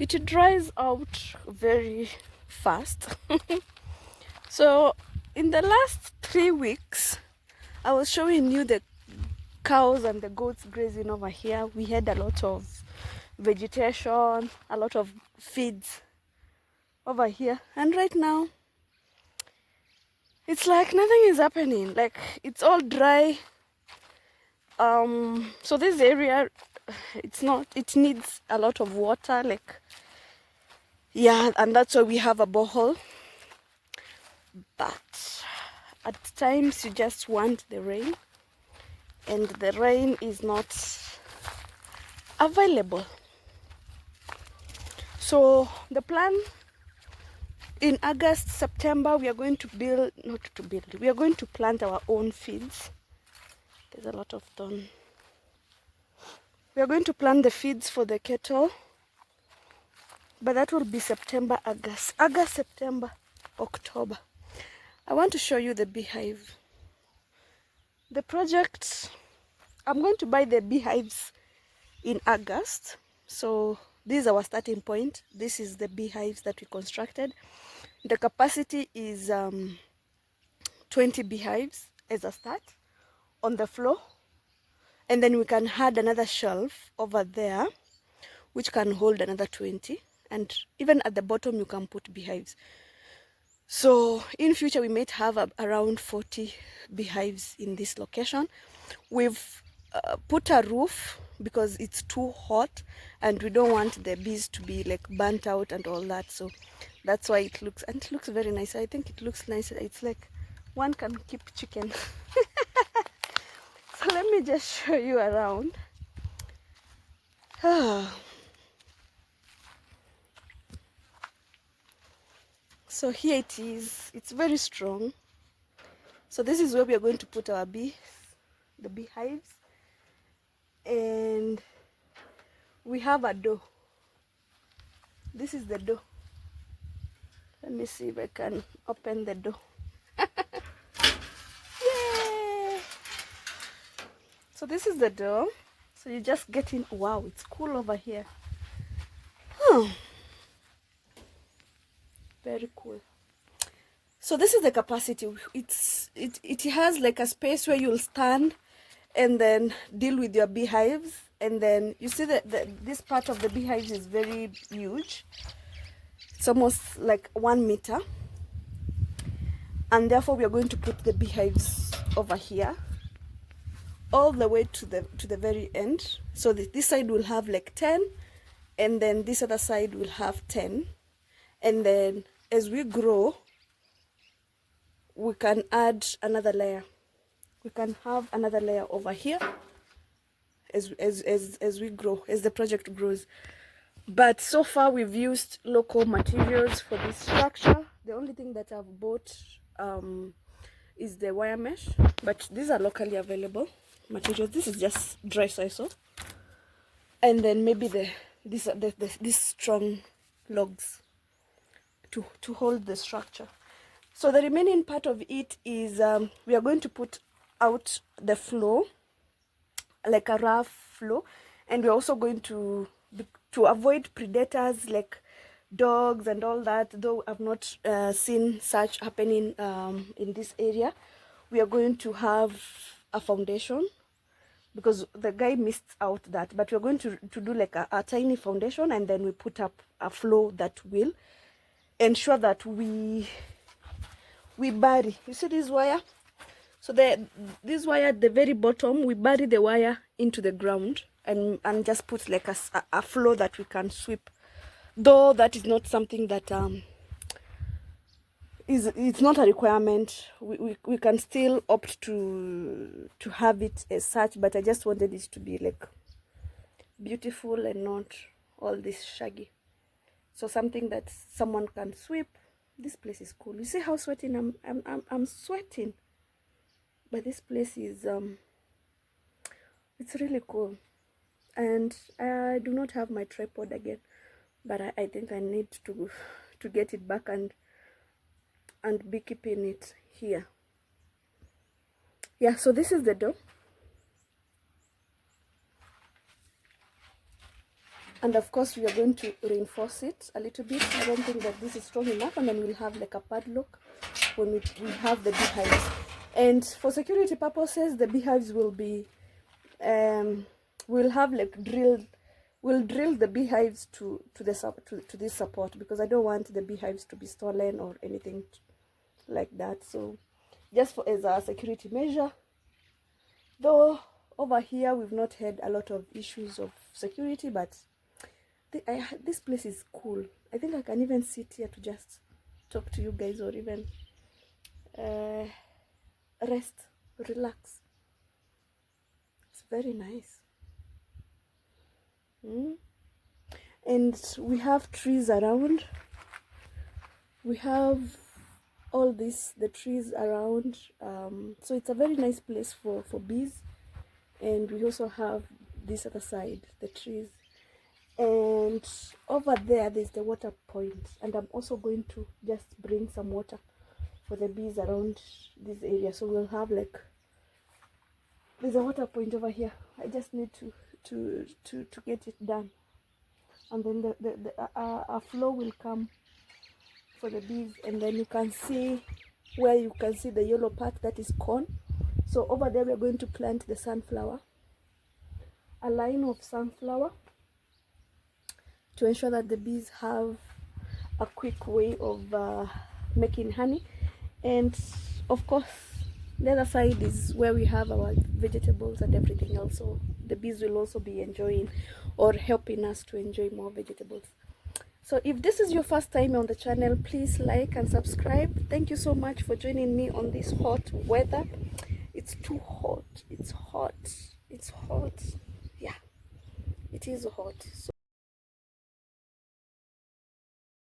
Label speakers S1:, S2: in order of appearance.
S1: it dries out very fast. So in the last 3 weeks, I was showing you the cows and the goats grazing over here. We had a lot of vegetation, a lot of feeds over here, and right now it's like nothing is happening. Like, it's all dry. So this area, it needs a lot of water, like, yeah, and that's why we have a borehole. But at times you just want the rain, and the rain is not available. So the plan in August, September, we are going to we are going to plant our own feeds. There's a lot of thorn. We are going to plant the feeds for the cattle, but that will be September, August, September, October. I want to show you the beehive. The project, I'm going to buy the beehives in August. So this is our starting point. This is the beehives that we constructed. The capacity is 20 beehives as a start on the floor, and then we can add another shelf over there which can hold another 20, and even at the bottom you can put beehives. So in future we might have around 40 beehives in this location. We've put a roof because it's too hot and we don't want the bees to be like burnt out and all that. So that's why it looks very nice. I think it looks nice. It's like one can keep chicken. So let me just show you around. So here it is. It's very strong. So this is where we are going to put our bees, the beehives, and we have a door. This is the door. Let me see if I can open the door. Yay! So this is the door. So you just get in. Wow, it's cool over here. Very cool. So this is the capacity. It has like a space where you'll stand and then deal with your beehives. And then you see that this part of the beehives is very huge. It's almost like 1 meter. And therefore we are going to put the beehives over here, all the way to the very end. So this side will have like 10, and then this other side will have 10. And then as we grow, we can add another layer. We can have another layer over here as we grow, as the project grows. But so far we've used local materials for this structure. The only thing that I've bought is the wire mesh, but these are locally available materials. This is just dry sisal, and then maybe these strong logs to hold the structure. So the remaining part of it is we are going to put out the floor, like a rough floor, and we're also going to avoid predators like dogs and all that, though I've not seen such happening in this area. We are going to have a foundation because the guy missed out that, but we're going to do like a tiny foundation, and then we put up a floor that will ensure that we bury. You see this wire? So this wire at the very bottom, we bury the wire into the ground and just put like a floor that we can sweep. Though that is not something that it's not a requirement. We can still opt to have it as such, but I just wanted it to be like beautiful and not all this shaggy. So something that someone can sweep. This place is cool. You see how sweating I'm sweating, but this place is it's really cool. And I do not have my tripod again, but I think I need to get it back and be keeping it here. Yeah, so this is the door. And of course we are going to reinforce it a little bit. I don't think that this is strong enough, and then we'll have like a padlock when we have the beehives. And for security purposes, the beehives will be we'll have like we'll drill the beehives to this support, because I don't want the beehives to be stolen or anything like that. So just as a security measure, though over here we've not had a lot of issues of security, but this place is cool. I think I can even sit here to just talk to you guys, or even rest, relax. It's very nice. And we have trees around. We have all this, the trees around, so it's a very nice place for bees. And we also have this other side, the trees, and over there's the water point, and I'm also going to just bring some water for the bees around this area. So we'll have like, there's a water point over here. I just need to get it done, and then a flow will come for the bees. And then you can see where you can see the yellow part, that is corn. So over there we're going to plant the sunflower, a line of sunflower, to ensure that the bees have a quick way of making honey. And of course the other side is where we have our vegetables and everything else, so the bees will also be enjoying or helping us to enjoy more vegetables. So if this is your first time on the channel, please like and subscribe. Thank you so much for joining me on this hot weather. It's too hot. It's hot. It's hot. Yeah, it is hot. So